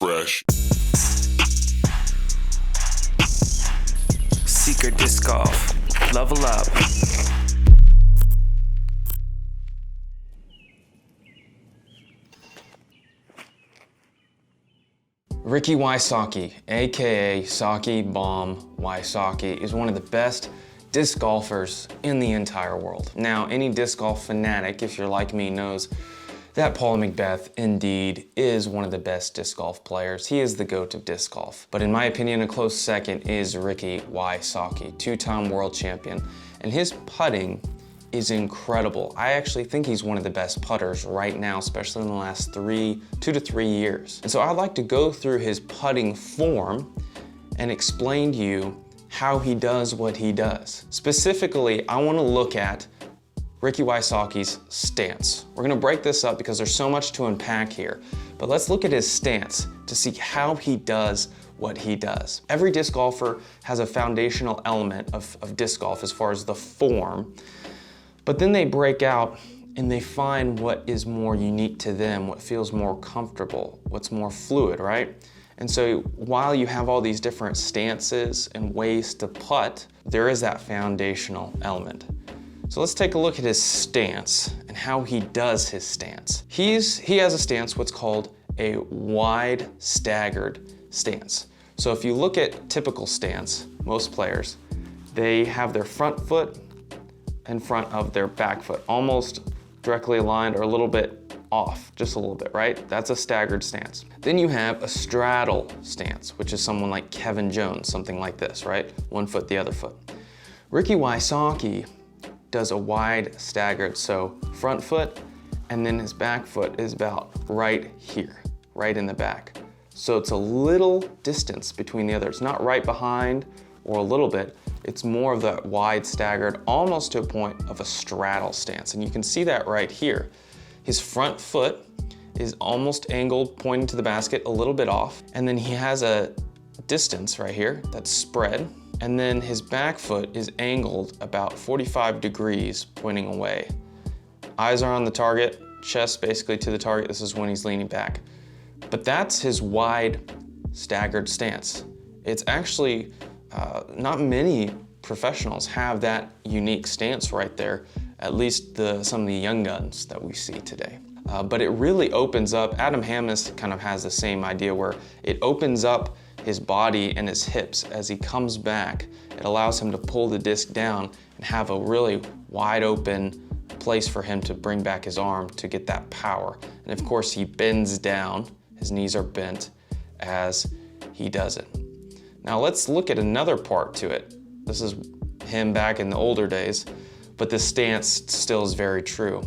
Fresh. Secret Disc Golf. Level up. Ricky Wysocki, aka Socky Bomb Wysocki, is one of the best disc golfers in the entire world. Now, any disc golf fanatic, if you're like me, knows that Paul McBeth indeed is one of the best disc golf players. He is the GOAT of disc golf. But in my opinion, a close second is Ricky Wysocki, two-time world champion. And his putting is incredible. I actually think he's one of the best putters right now, especially in the last 2 to 3 years. And so I'd like to go through his putting form and explain to you how he does what he does. Specifically, I want to look at Ricky Wysocki's stance. We're gonna break this up because there's so much to unpack here, but let's look at his stance to see how he does what he does. Every disc golfer has a foundational element of disc golf as far as the form, but then they break out and they find what is more unique to them, what feels more comfortable, what's more fluid, right? And so while you have all these different stances and ways to putt, there is that foundational element. So let's take a look at his stance and how he does his stance. He has a stance, what's called a wide staggered stance. So if you look at typical stance, most players, they have their front foot in front of their back foot, almost directly aligned or a little bit off, just a little bit, right? That's a staggered stance. Then you have a straddle stance, which is someone like Kevin Jones, something like this, right? One foot, the other foot. Ricky Wysocki does a wide staggered, so front foot, and then his back foot is about right here, right in the back. So it's a little distance between the others, not right behind or a little bit, it's more of that wide staggered, almost to a point of a straddle stance. And you can see that right here. His front foot is almost angled, pointing to the basket, a little bit off, and then he has a distance right here that's spread. And then his back foot is angled about 45 degrees, pointing away. Eyes are on the target, chest basically to the target. This is when he's leaning back. But that's his wide staggered stance. It's actually, not many professionals have that unique stance right there, at least some of the young guns that we see today. But it really opens up, Adam Hammes kind of has the same idea where it opens up his body and his hips as he comes back. It allows him to pull the disc down and have a really wide open place for him to bring back his arm to get that power. And of course he bends down, his knees are bent as he does it. Now let's look at another part to it. This is him back in the older days, but this stance still is very true.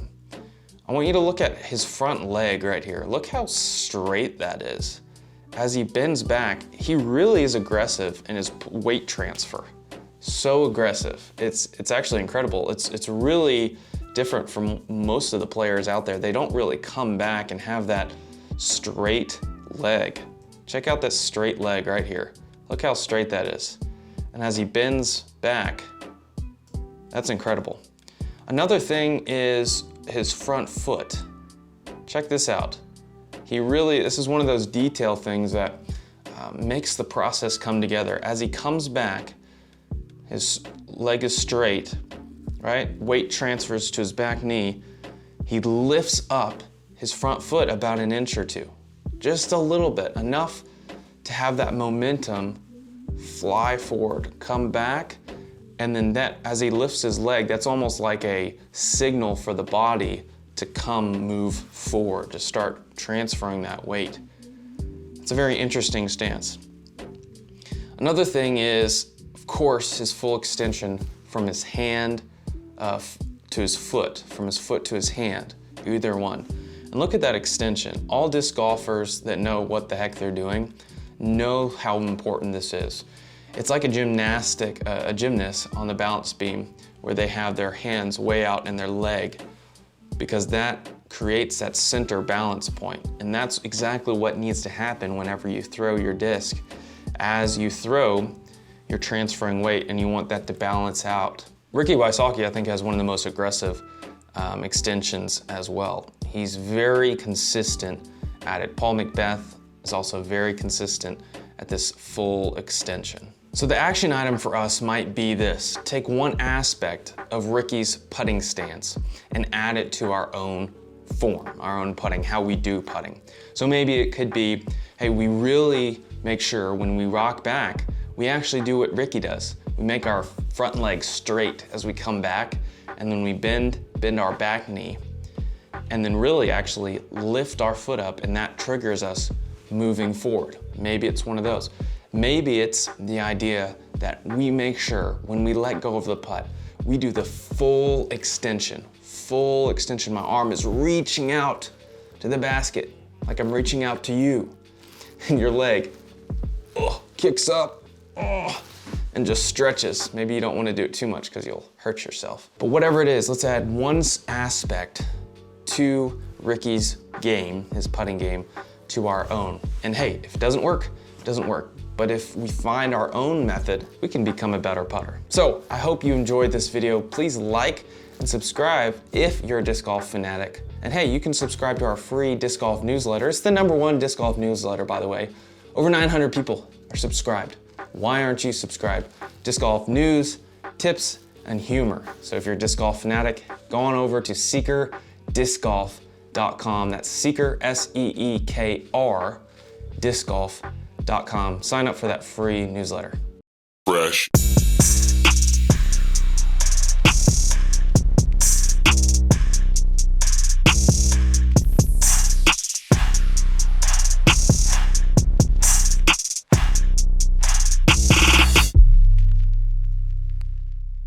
I want you to look at his front leg right here. Look how straight that is. As he bends back, he really is aggressive in his weight transfer. So aggressive. It's actually incredible. It's really different from most of the players out there. They don't really come back and have that straight leg. Check out that straight leg right here. Look how straight that is. And as he bends back, that's incredible. Another thing is his front foot. Check this out. This is one of those detail things that makes the process come together. As he comes back, his leg is straight, right? Weight transfers to his back knee. He lifts up his front foot about an inch or two, just a little bit, enough to have that momentum fly forward, come back, and then that, as he lifts his leg, that's almost like a signal for the body to come move forward, to start transferring that weight. It's a very interesting stance. Another thing is, of course, his full extension from his hand to his foot, from his foot to his hand, either one. And look at that extension. All disc golfers that know what the heck they're doing know how important this is. It's like a gymnast on the balance beam where they have their hands way out in their leg, because that creates that center balance point. And that's exactly what needs to happen whenever you throw your disc. As you throw, you're transferring weight and you want that to balance out. Ricky Wysocki, I think, has one of the most aggressive extensions as well. He's very consistent at it. Paul McBeth is also very consistent at this full extension. So the action item for us might be this: take one aspect of Ricky's putting stance and add it to our own form, our own putting, how we do putting. So maybe it could be, hey, we really make sure when we rock back, we actually do what Ricky does. We make our front leg straight as we come back, and then we bend our back knee, and then really actually lift our foot up, and that triggers us moving forward. Maybe it's one of those. Maybe it's the idea that we make sure when we let go of the putt, we do the full extension. Full extension. My arm is reaching out to the basket, like I'm reaching out to you. And your leg kicks up and just stretches. Maybe you don't want to do it too much because you'll hurt yourself. But whatever it is, let's add one aspect to Ricky's game, his putting game, to our own. And hey, if it doesn't work, it doesn't work. But if we find our own method, we can become a better putter. So I hope you enjoyed this video. Please like and subscribe if you're a disc golf fanatic. And hey, you can subscribe to our free disc golf newsletter. It's the #1 disc golf newsletter, by the way. Over 900 people are subscribed. Why aren't you subscribed? Disc golf news, tips, and humor. So if you're a disc golf fanatic, go on over to seekerdiscgolf.com. That's Seeker, S-E-E-K-R, discgolf.com. Sign up for that free newsletter. Fresh.